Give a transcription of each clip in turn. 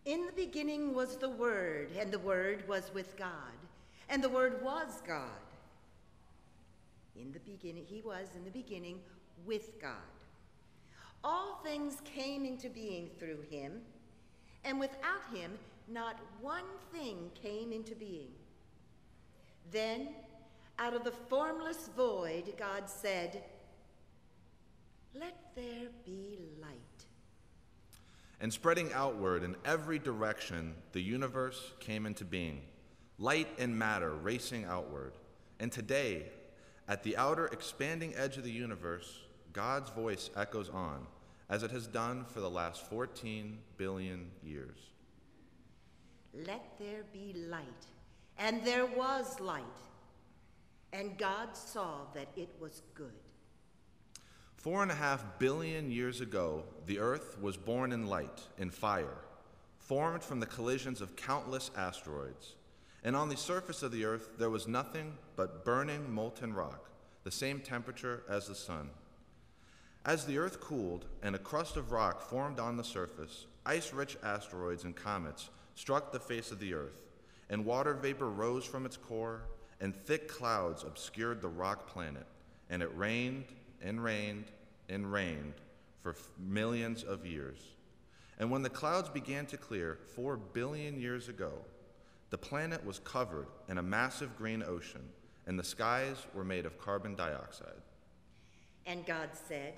In the beginning was the Word, and the Word was with God, and the Word was God. In the beginning, he was in the beginning with God. All things came into being through him, and without him, not one thing came into being. Then, out of the formless void, God said, "Let there be light." And spreading outward in every direction, the universe came into being, light and matter racing outward. And today, at the outer expanding edge of the universe, God's voice echoes on, as it has done for the last 14 billion years. Let there be light. And there was light. And God saw that it was good. 4.5 billion years ago, the earth was born in light, in fire, formed from the collisions of countless asteroids. And on the surface of the earth, there was nothing but burning molten rock, the same temperature as the sun. As the earth cooled and a crust of rock formed on the surface, ice-rich asteroids and comets struck the face of the earth, and water vapor rose from its core, and thick clouds obscured the rock planet, and it rained and rained and rained for millions of years. And when the clouds began to clear 4 billion years ago, the planet was covered in a massive green ocean, and the skies were made of carbon dioxide. And God said,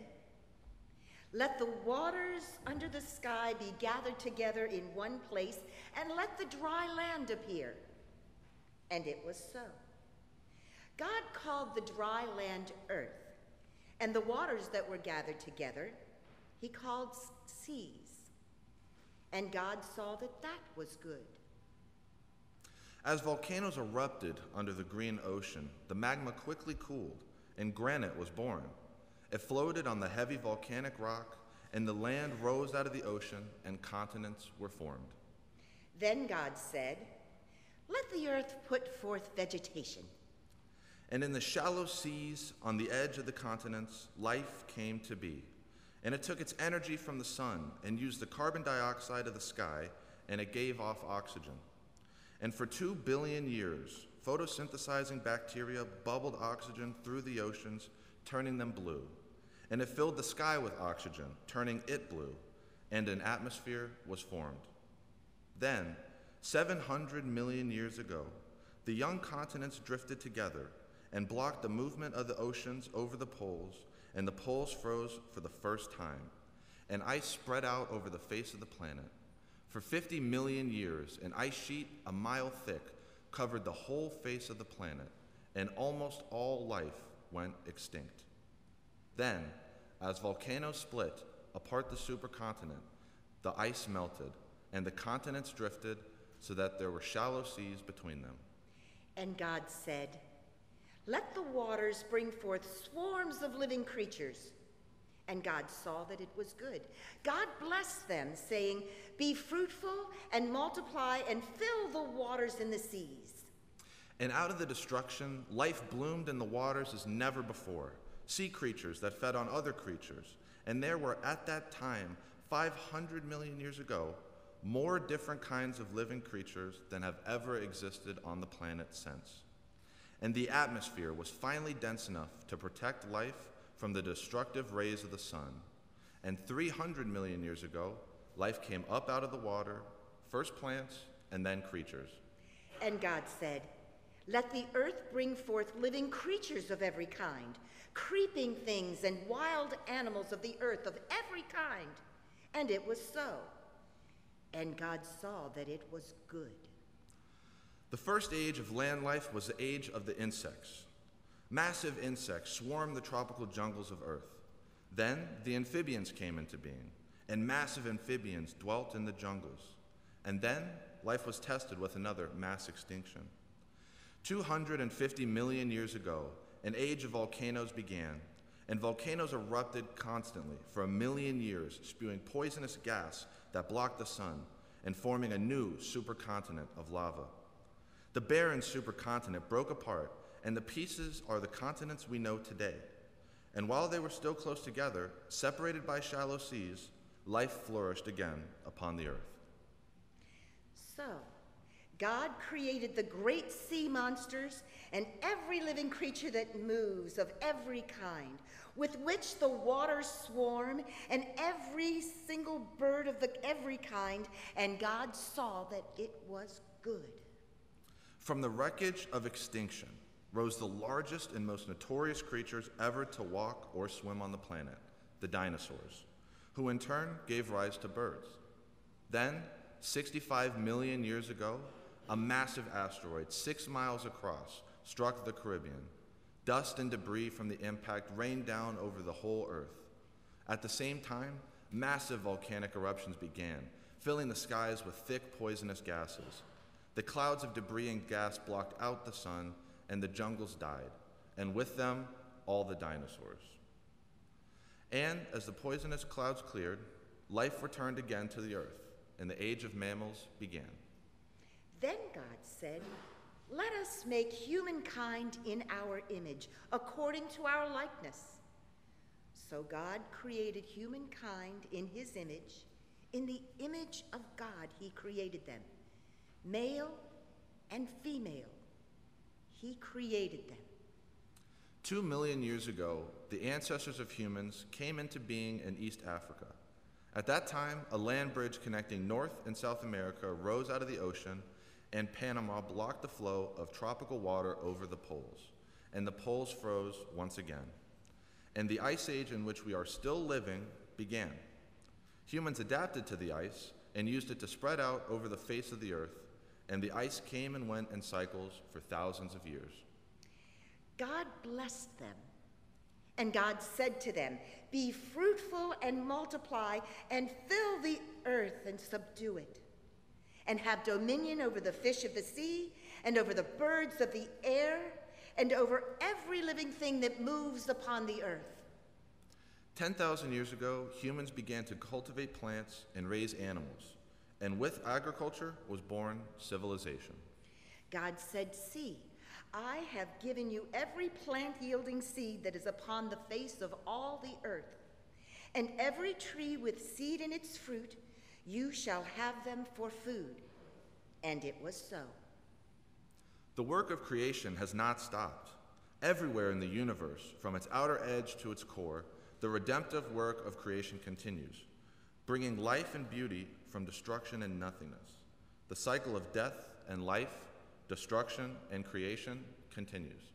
"Let the waters under the sky be gathered together in one place, and let the dry land appear." And it was so. God called the dry land earth, and the waters that were gathered together he called seas. And God saw that that was good. As volcanoes erupted under the green ocean, the magma quickly cooled, and granite was born. It floated on the heavy volcanic rock, and the land rose out of the ocean, and continents were formed. Then God said, "Let the earth put forth vegetation." And in the shallow seas on the edge of the continents, life came to be. And it took its energy from the sun and used the carbon dioxide of the sky, and it gave off oxygen. And for 2 billion years, photosynthesizing bacteria bubbled oxygen through the oceans, turning them blue. And it filled the sky with oxygen, turning it blue, and an atmosphere was formed. Then, 700 million years ago, the young continents drifted together and blocked the movement of the oceans over the poles, and the poles froze for the first time, and ice spread out over the face of the planet. For 50 million years, an ice sheet a mile thick covered the whole face of the planet, and almost all life went extinct. Then, as volcanoes split apart the supercontinent, the ice melted, and the continents drifted so that there were shallow seas between them. And God said, "Let the waters bring forth swarms of living creatures." And God saw that it was good. God blessed them, saying, "Be fruitful and multiply and fill the waters in the seas." And out of the destruction, life bloomed in the waters as never before, sea creatures that fed on other creatures. And there were at that time, 500 million years ago, more different kinds of living creatures than have ever existed on the planet since. And the atmosphere was finally dense enough to protect life from the destructive rays of the sun. And 300 million years ago, life came up out of the water, first plants and then creatures. And God said, "Let the earth bring forth living creatures of every kind, creeping things and wild animals of the earth of every kind." And it was so. And God saw that it was good. The first age of land life was the age of the insects. Massive insects swarmed the tropical jungles of Earth. Then the amphibians came into being, and massive amphibians dwelt in the jungles. And then life was tested with another mass extinction. 250 million years ago, an age of volcanoes began, and volcanoes erupted constantly for 1 million years, spewing poisonous gas that blocked the sun and forming a new supercontinent of lava. The barren supercontinent broke apart, and the pieces are the continents we know today. And while they were still close together, separated by shallow seas, life flourished again upon the earth. So, God created the great sea monsters and every living creature that moves of every kind, with which the waters swarm, and every single bird of every kind, and God saw that it was good. From the wreckage of extinction rose the largest and most notorious creatures ever to walk or swim on the planet, the dinosaurs, who in turn gave rise to birds. Then, 65 million years ago, a massive asteroid 6 miles across struck the Caribbean. Dust and debris from the impact rained down over the whole Earth. At the same time, massive volcanic eruptions began, filling the skies with thick, poisonous gases. The clouds of debris and gas blocked out the sun, and the jungles died, and with them, all the dinosaurs. And as the poisonous clouds cleared, life returned again to the Earth, and the age of mammals began. Then God said, "Let us make humankind in our image, according to our likeness." So God created humankind in his image. In the image of God he created them. Male and female, he created them. 2 million years ago, the ancestors of humans came into being in East Africa. At that time, a land bridge connecting North and South America rose out of the ocean, and Panama blocked the flow of tropical water over the poles, and the poles froze once again. And the ice age in which we are still living began. Humans adapted to the ice and used it to spread out over the face of the earth, and the ice came and went in cycles for thousands of years. God blessed them, and God said to them, "Be fruitful and multiply, and fill the earth and subdue it, and have dominion over the fish of the sea, and over the birds of the air, and over every living thing that moves upon the earth." 10,000 years ago, humans began to cultivate plants and raise animals, and with agriculture was born civilization. God said, "See, I have given you every plant-yielding seed that is upon the face of all the earth, and every tree with seed in its fruit, you shall have them for food." And it was so. The work of creation has not stopped. Everywhere in the universe, from its outer edge to its core, the redemptive work of creation continues, bringing life and beauty from destruction and nothingness. The cycle of death and life, destruction and creation continues.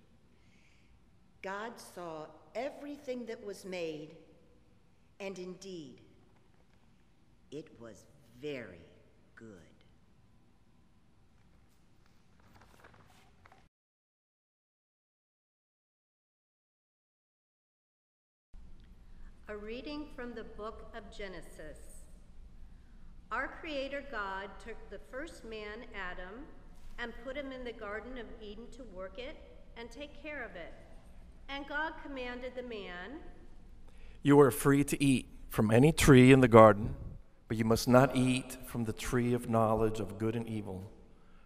God saw everything that was made, and indeed, it was very good. A reading from the book of Genesis. Our Creator God took the first man, Adam, and put him in the Garden of Eden to work it and take care of it. And God commanded the man, "You are free to eat from any tree in the garden, but you must not eat from the tree of knowledge of good and evil,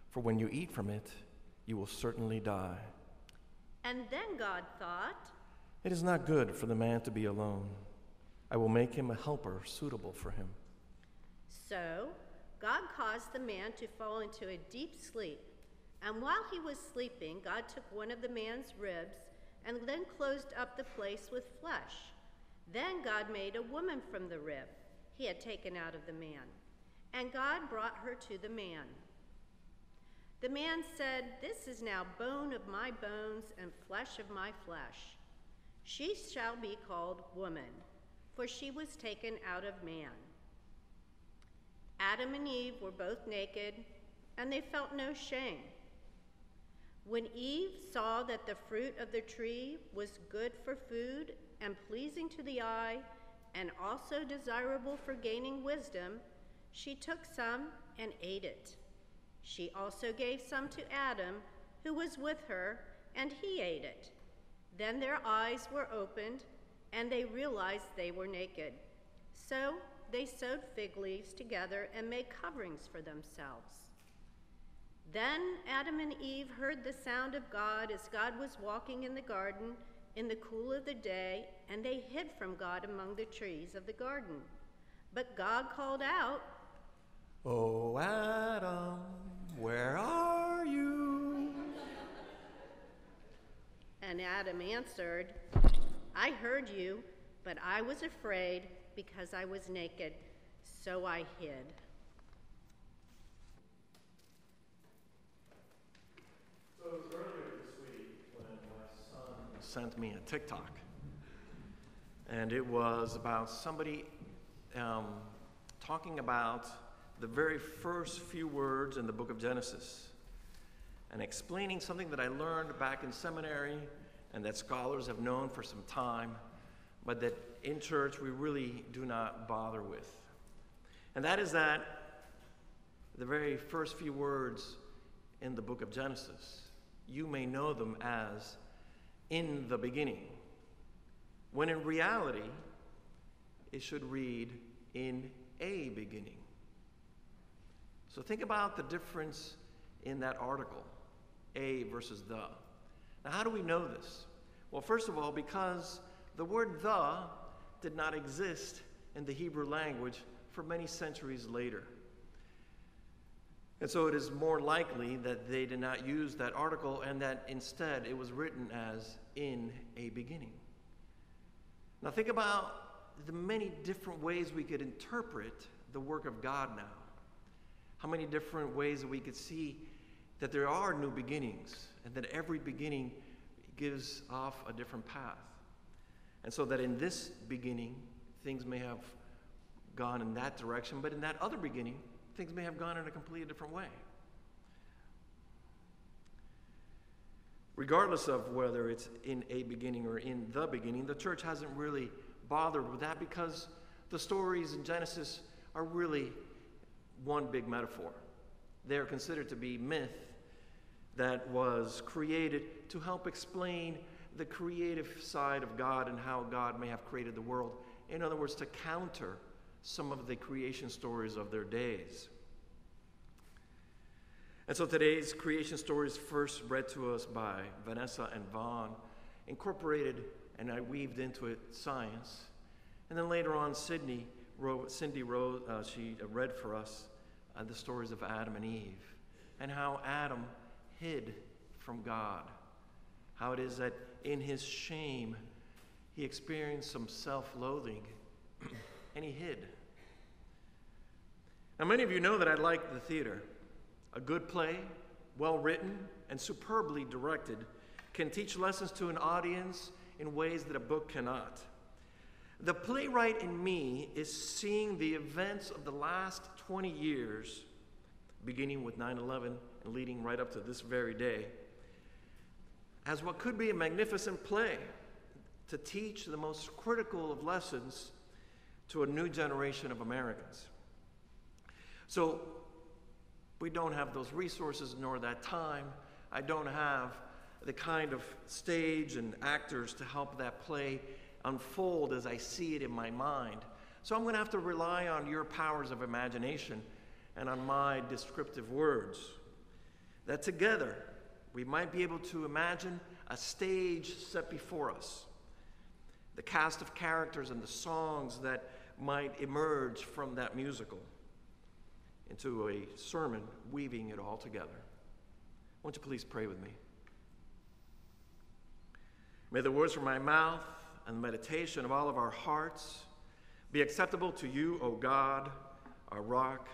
for when you eat from it, you will certainly die." And then God thought, "It is not good for the man to be alone. I will make him a helper suitable for him." So God caused the man to fall into a deep sleep. And while he was sleeping, God took one of the man's ribs and then closed up the place with flesh. Then God made a woman from the rib he had taken out of the man, and God brought her to the man. The man said, "This is now bone of my bones and flesh of my flesh. She shall be called woman, for she was taken out of man." Adam and Eve were both naked, and they felt no shame. When Eve saw that the fruit of the tree was good for food and pleasing to the eye, and also desirable for gaining wisdom, she took some and ate it. She also gave some to Adam, who was with her, and he ate it. Then their eyes were opened, and they realized they were naked. So they sewed fig leaves together and made coverings for themselves. Then Adam and Eve heard the sound of God as God was walking in the garden in the cool of the day, and they hid from God among the trees of the garden. But God called out, "Oh, Adam, where are you?" And Adam answered, "I heard you, but I was afraid because I was naked, so I hid." So it was earlier this week when my son sent me a TikTok. And it was about somebody talking about the very first few words in the book of Genesis and explaining something that I learned back in seminary and that scholars have known for some time, but that in church we really do not bother with. And that is that the very first few words in the book of Genesis, you may know them as "in the beginning," when in reality it should read "in a beginning." So think about the difference in that article, a versus the. Now, how do we know this? Well, first of all, because the word "the" did not exist in the Hebrew language for many centuries later. And so it is more likely that they did not use that article and that instead it was written as "in a beginning." Now think about the many different ways we could interpret the work of God now. How many different ways that we could see that there are new beginnings and that every beginning gives off a different path. And so that in this beginning, things may have gone in that direction, but in that other beginning, things may have gone in a completely different way. Regardless of whether it's in a beginning or in the beginning, the church hasn't really bothered with that because the stories in Genesis are really one big metaphor. They are considered to be myth that was created to help explain the creative side of God and how God may have created the world. In other words, to counter some of the creation stories of their days. And so today's creation stories, first read to us by Vanessa and Vaughn, incorporated and I weaved into it science. And then later on, Cindy wrote, she read for us the stories of Adam and Eve and how Adam hid from God. How it is that in his shame, he experienced some self-loathing and he hid. Now, many of you know that I like the theater. A good play, well written, and superbly directed, can teach lessons to an audience in ways that a book cannot. The playwright in me is seeing the events of the last 20 years, beginning with 9/11 and leading right up to this very day, as what could be a magnificent play to teach the most critical of lessons to a new generation of Americans. So, we don't have those resources nor that time. I don't have the kind of stage and actors to help that play unfold as I see it in my mind. So I'm going to have to rely on your powers of imagination and on my descriptive words. That together we might be able to imagine a stage set before us, the cast of characters and the songs that might emerge from that musical, into a sermon, weaving it all together. Won't you please pray with me? May the words from my mouth and the meditation of all of our hearts be acceptable to you, O God, our rock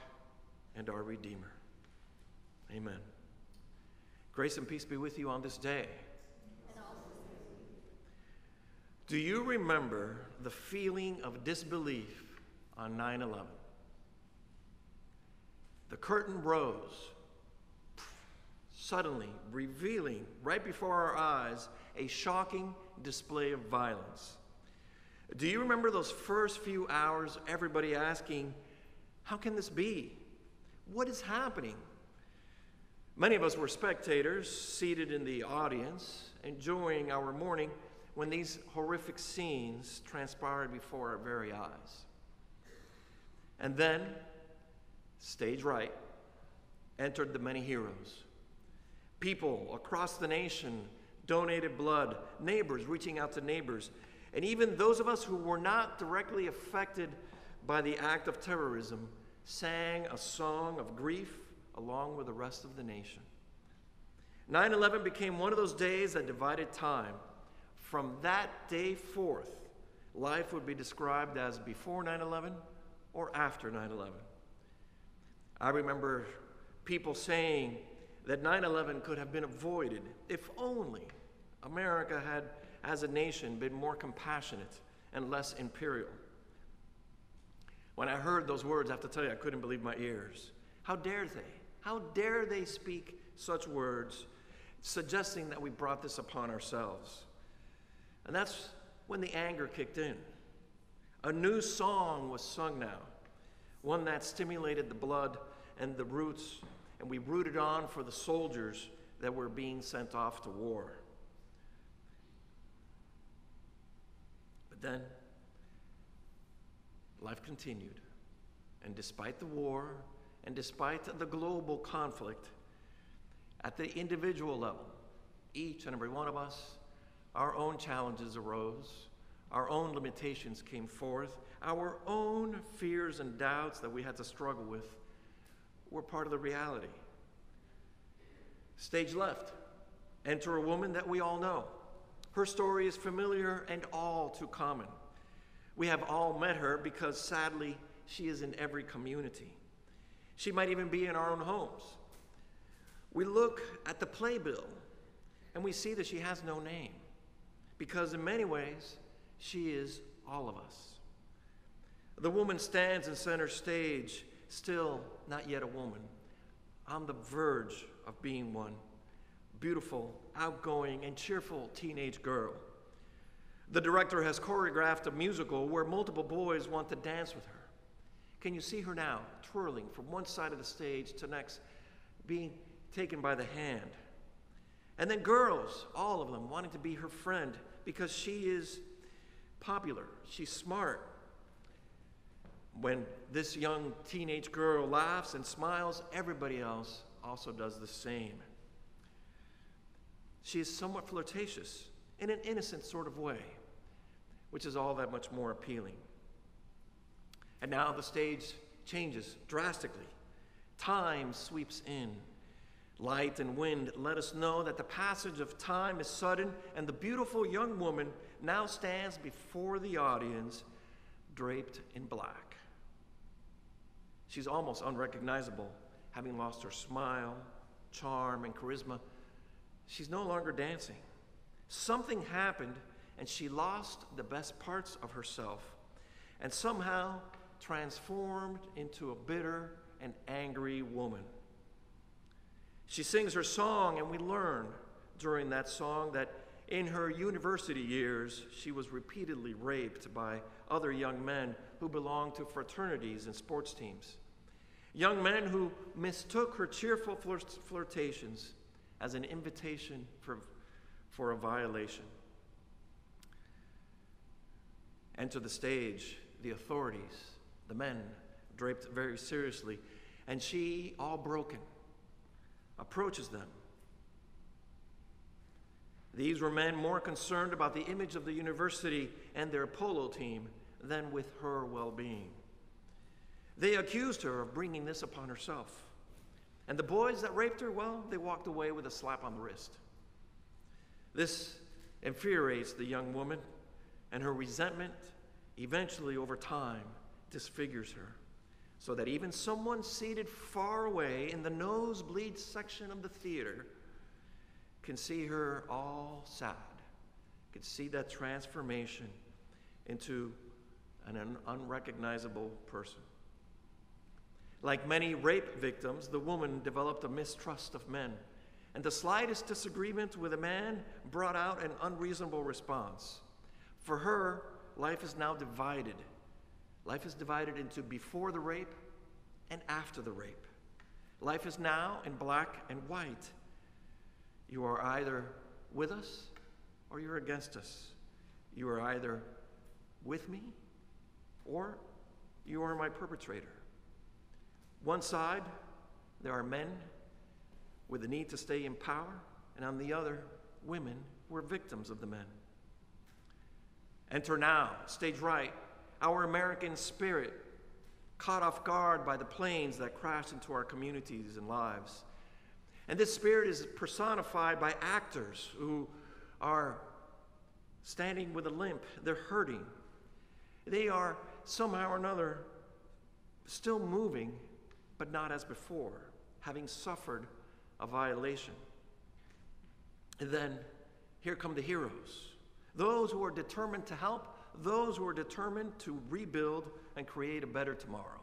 and our Redeemer. Amen. Grace and peace be with you on this day. Do you remember the feeling of disbelief on 9/11? The curtain rose, suddenly revealing right before our eyes a shocking display of violence. Do you remember those first few hours, everybody asking, how can this be? What is happening? Many of us were spectators, seated in the audience, enjoying our morning when these horrific scenes transpired before our very eyes. And then, stage right, entered the many heroes. People across the nation donated blood, neighbors reaching out to neighbors, and even those of us who were not directly affected by the act of terrorism sang a song of grief along with the rest of the nation. 9/11 became one of those days that divided time. From that day forth, life would be described as before 9/11 or after 9/11. I remember people saying that 9/11 could have been avoided if only America had, as a nation, been more compassionate and less imperial. When I heard those words, I have to tell you, I couldn't believe my ears. How dare they? How dare they speak such words, suggesting that we brought this upon ourselves? And that's when the anger kicked in. A new song was sung now, one that stimulated the blood and the roots, and we rooted on for the soldiers that were being sent off to war. But then, life continued, and despite the war, and despite the global conflict, at the individual level, each and every one of us, our own challenges arose, our own limitations came forth, our own fears and doubts that we had to struggle with were part of the reality. Stage left. Enter a woman that we all know. Her story is familiar and all too common. We have all met her because, sadly, she is in every community. She might even be in our own homes. We look at the playbill and we see that she has no name because in many ways, she is all of us. The woman stands in center stage, still not yet a woman, on the verge of being one. Beautiful, outgoing, and cheerful teenage girl. The director has choreographed a musical where multiple boys want to dance with her. Can you see her now, twirling from one side of the stage to next, being taken by the hand? And then girls, all of them, wanting to be her friend because she is popular, she's smart. When this young teenage girl laughs and smiles, everybody else also does the same. She is somewhat flirtatious in an innocent sort of way, which is all that much more appealing. And now the stage changes drastically. Time sweeps in. Light and wind let us know that the passage of time is sudden, and the beautiful young woman now stands before the audience, draped in black. She's almost unrecognizable, having lost her smile, charm, and charisma. She's no longer dancing. Something happened, and she lost the best parts of herself, and somehow transformed into a bitter and angry woman. She sings her song, and we learn during that song that in her university years, she was repeatedly raped by other young men who belonged to fraternities and sports teams. Young men who mistook her cheerful flirtations as an invitation for a violation. Enter the stage, the authorities, the men, draped very seriously, and she, all broken, approaches them. These were men more concerned about the image of the university and their polo team than with her well-being. They accused her of bringing this upon herself. And the boys that raped her, well, they walked away with a slap on the wrist. This infuriates the young woman, and her resentment eventually, over time, disfigures her, so that even someone seated far away in the nosebleed section of the theater can see her all sad, can see that transformation into an unrecognizable person. Like many rape victims, the woman developed a mistrust of men, and the slightest disagreement with a man brought out an unreasonable response. For her, life is now divided. Life is divided into before the rape and after the rape. Life is now in black and white. You are either with us or you're against us. You are either with me or you are my perpetrator. One side, there are men with the need to stay in power, and on the other, women who are victims of the men. Enter now, stage right, our American spirit, caught off guard by the planes that crashed into our communities and lives. And this spirit is personified by actors who are standing with a limp. They're hurting. They are somehow or another still moving, but not as before, having suffered a violation. And then here come the heroes, those who are determined to help, those who are determined to rebuild and create a better tomorrow.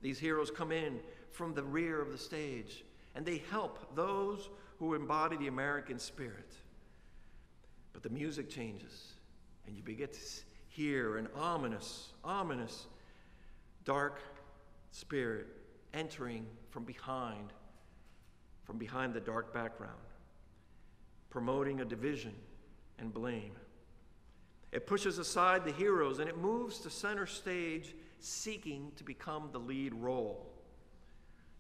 These heroes come in from the rear of the stage, and they help those who embody the American spirit. But the music changes, and you begin to hear an ominous, dark spirit entering from behind the dark background, promoting a division and blame. It pushes aside the heroes and it moves to center stage, seeking to become the lead role.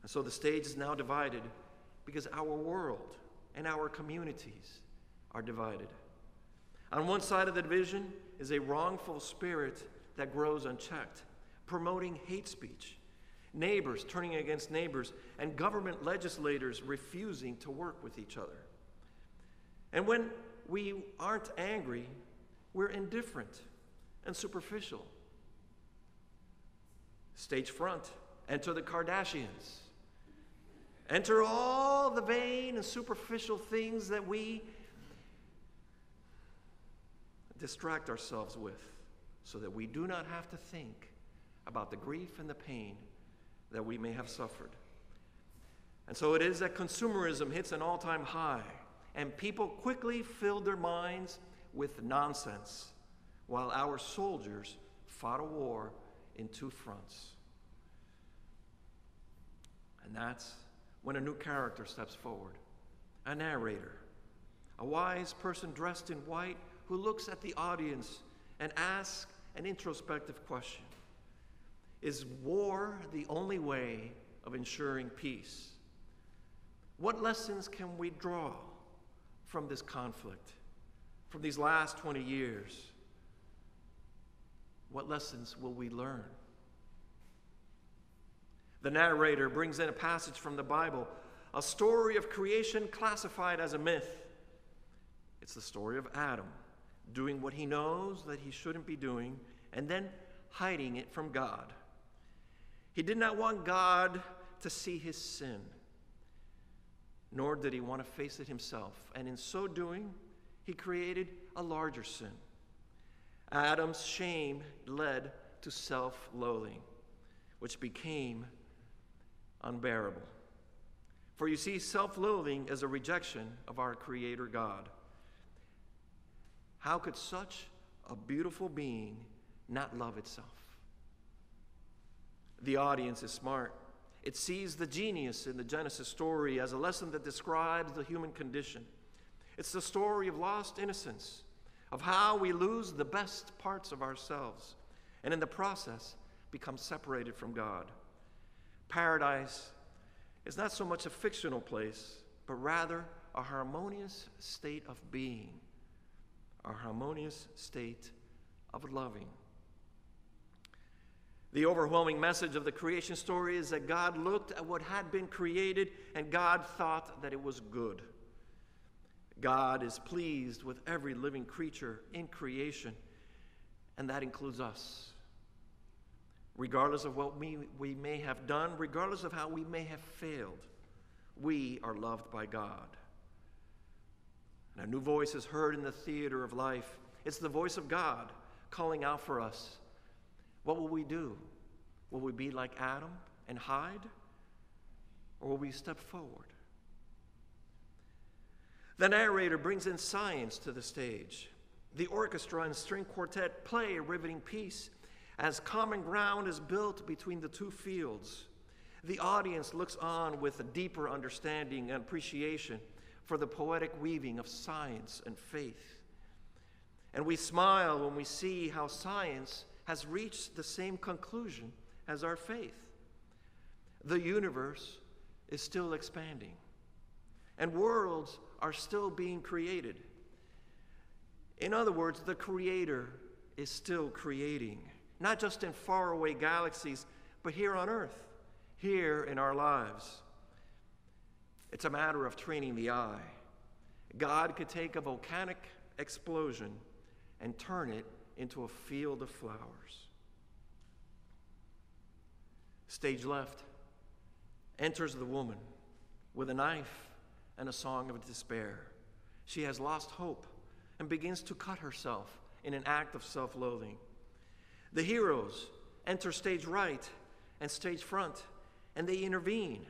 And so the stage is now divided because our world and our communities are divided. On one side of the division is a wrongful spirit that grows unchecked, promoting hate speech, neighbors turning against neighbors, and government legislators refusing to work with each other. And when we aren't angry, we're indifferent and superficial. Stage front, enter the Kardashians. Enter all the vain and superficial things that we distract ourselves with so that we do not have to think about the grief and the pain that we may have suffered. And so it is that consumerism hits an all-time high, and people quickly filled their minds with nonsense, while our soldiers fought a war in two fronts. And that's when a new character steps forward, a narrator, a wise person dressed in white who looks at the audience and asks an introspective question. Is war the only way of ensuring peace? What lessons can we draw from this conflict, from these last 20 years? What lessons will we learn? The narrator brings in a passage from the Bible, a story of creation classified as a myth. It's the story of Adam doing what he knows that he shouldn't be doing and then hiding it from God. He did not want God to see his sin, nor did he want to face it himself. And in so doing, he created a larger sin. Adam's shame led to self-loathing, which became unbearable. For you see, self-loathing is a rejection of our Creator God. How could such a beautiful being not love itself? The audience is smart. It sees the genius in the Genesis story as a lesson that describes the human condition. It's the story of lost innocence, of how we lose the best parts of ourselves, and in the process become separated from God. Paradise is not so much a fictional place, but rather a harmonious state of being, a harmonious state of loving. The overwhelming message of the creation story is that God looked at what had been created and God thought that it was good. God is pleased with every living creature in creation, and that includes us. Regardless of what we may have done, regardless of how we may have failed, we are loved by God. And a new voice is heard in the theater of life. It's the voice of God calling out for us. What will we do? Will we be like Adam and hide? Or will we step forward? The narrator brings in science to the stage. The orchestra and string quartet play a riveting piece as common ground is built between the two fields. The audience looks on with a deeper understanding and appreciation for the poetic weaving of science and faith. And we smile when we see how science has reached the same conclusion as our faith. The universe is still expanding, and worlds are still being created. In other words, the Creator is still creating, not just in faraway galaxies, but here on earth, here in our lives. It's a matter of training the eye. God could take a volcanic explosion and turn it into a field of flowers. Stage left. Enters the woman with a knife and a song of despair. She has lost hope and begins to cut herself in an act of self-loathing. The heroes enter stage right and stage front, and they intervene.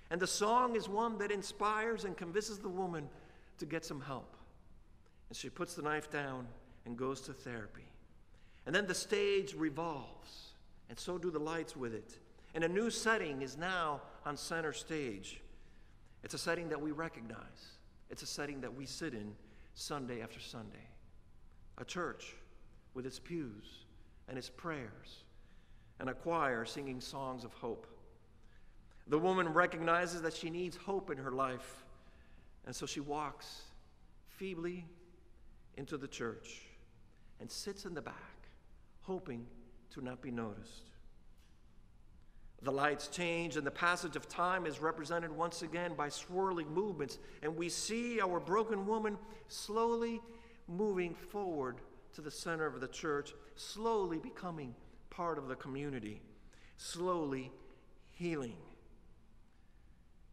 And the song is one that inspires and convinces the woman to get some help. And she puts the knife down and goes to therapy. And then the stage revolves, and so do the lights with it. And a new setting is now on center stage. It's a setting that we recognize. It's a setting that we sit in Sunday after Sunday. A church with its pews and its prayers, and a choir singing songs of hope. The woman recognizes that she needs hope in her life, and so she walks feebly into the church and sits in the back, hoping to not be noticed. The lights change, and the passage of time is represented once again by swirling movements, and we see our broken woman slowly moving forward to the center of the church, slowly becoming part of the community, slowly healing.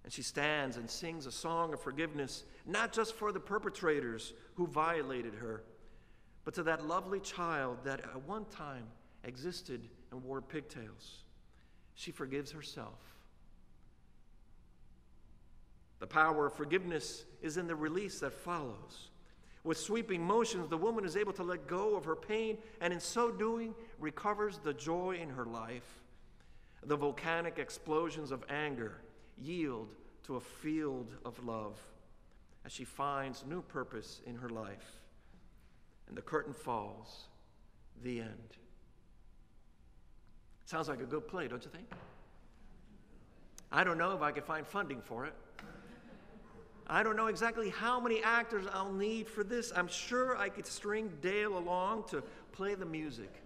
And she stands and sings a song of forgiveness, not just for the perpetrators who violated her, but to that lovely child that at one time existed and wore pigtails. She forgives herself. The power of forgiveness is in the release that follows. With sweeping motions, the woman is able to let go of her pain, and in so doing, recovers the joy in her life. The volcanic explosions of anger yield to a field of love as she finds new purpose in her life. And the curtain falls. The end. Sounds like a good play, don't you think? I don't know if I can find funding for it. I don't know exactly how many actors I'll need for this. I'm sure I could string Dale along to play the music.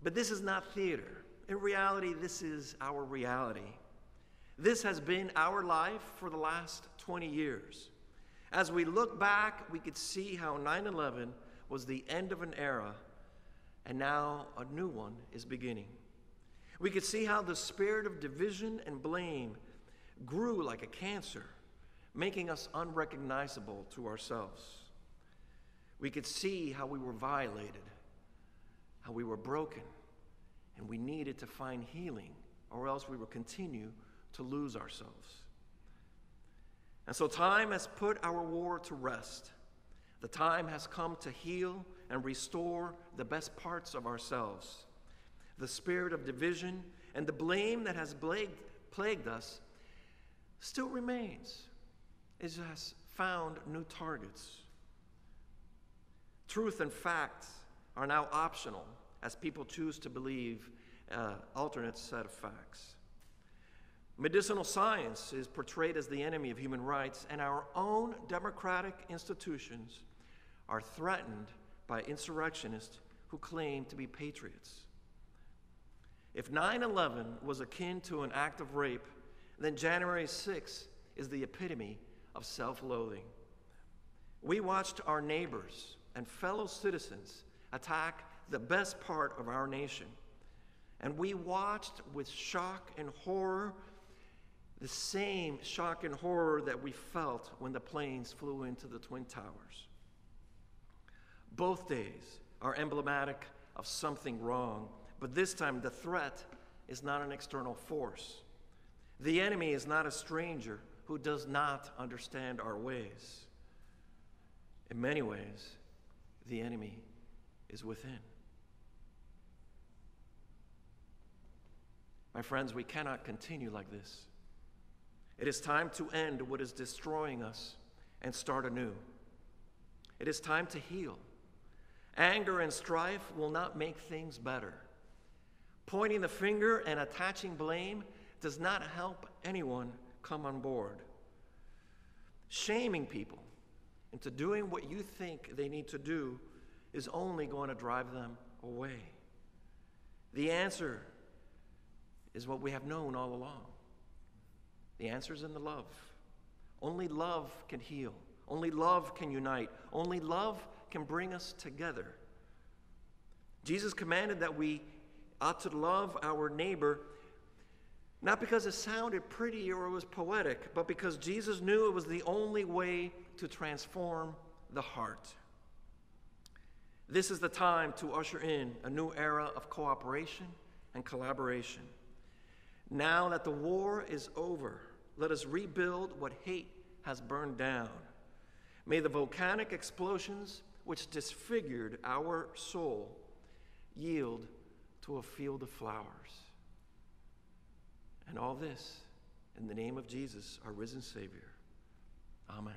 But this is not theater. In reality, this is our reality. This has been our life for the last 20 years. As we look back, we could see how 9/11 was the end of an era, and now a new one is beginning. We could see how the spirit of division and blame grew like a cancer, making us unrecognizable to ourselves. We could see how we were violated, how we were broken, and we needed to find healing, or else we would continue to lose ourselves. And so time has put our war to rest. The time has come to heal and restore the best parts of ourselves. The spirit of division and the blame that has plagued us still remains. It has found new targets. Truth and facts are now optional as people choose to believe alternate set of facts. Medicinal science is portrayed as the enemy of human rights, and our own democratic institutions are threatened by insurrectionists who claim to be patriots. If 9/11 was akin to an act of rape, then January 6th is the epitome of self-loathing. We watched our neighbors and fellow citizens attack the best part of our nation, and we watched with shock and horror, the same shock and horror that we felt when the planes flew into the Twin Towers. Both days are emblematic of something wrong, but this time the threat is not an external force. The enemy is not a stranger who does not understand our ways. In many ways, the enemy is within. My friends, we cannot continue like this. It is time to end what is destroying us and start anew. It is time to heal. Anger and strife will not make things better. Pointing the finger and attaching blame does not help anyone come on board. Shaming people into doing what you think they need to do is only going to drive them away. The answer is what we have known all along. The answer is in the love. Only love can heal. Only love can unite. Only love can bring us together. Jesus commanded that we ought to love our neighbor, not because it sounded pretty or it was poetic, but because Jesus knew it was the only way to transform the heart. This is the time to usher in a new era of cooperation and collaboration. Now that the war is over, let us rebuild what hate has burned down. May the volcanic explosions which disfigured our soul yield to a field of flowers. And all this in the name of Jesus, our risen Savior. Amen.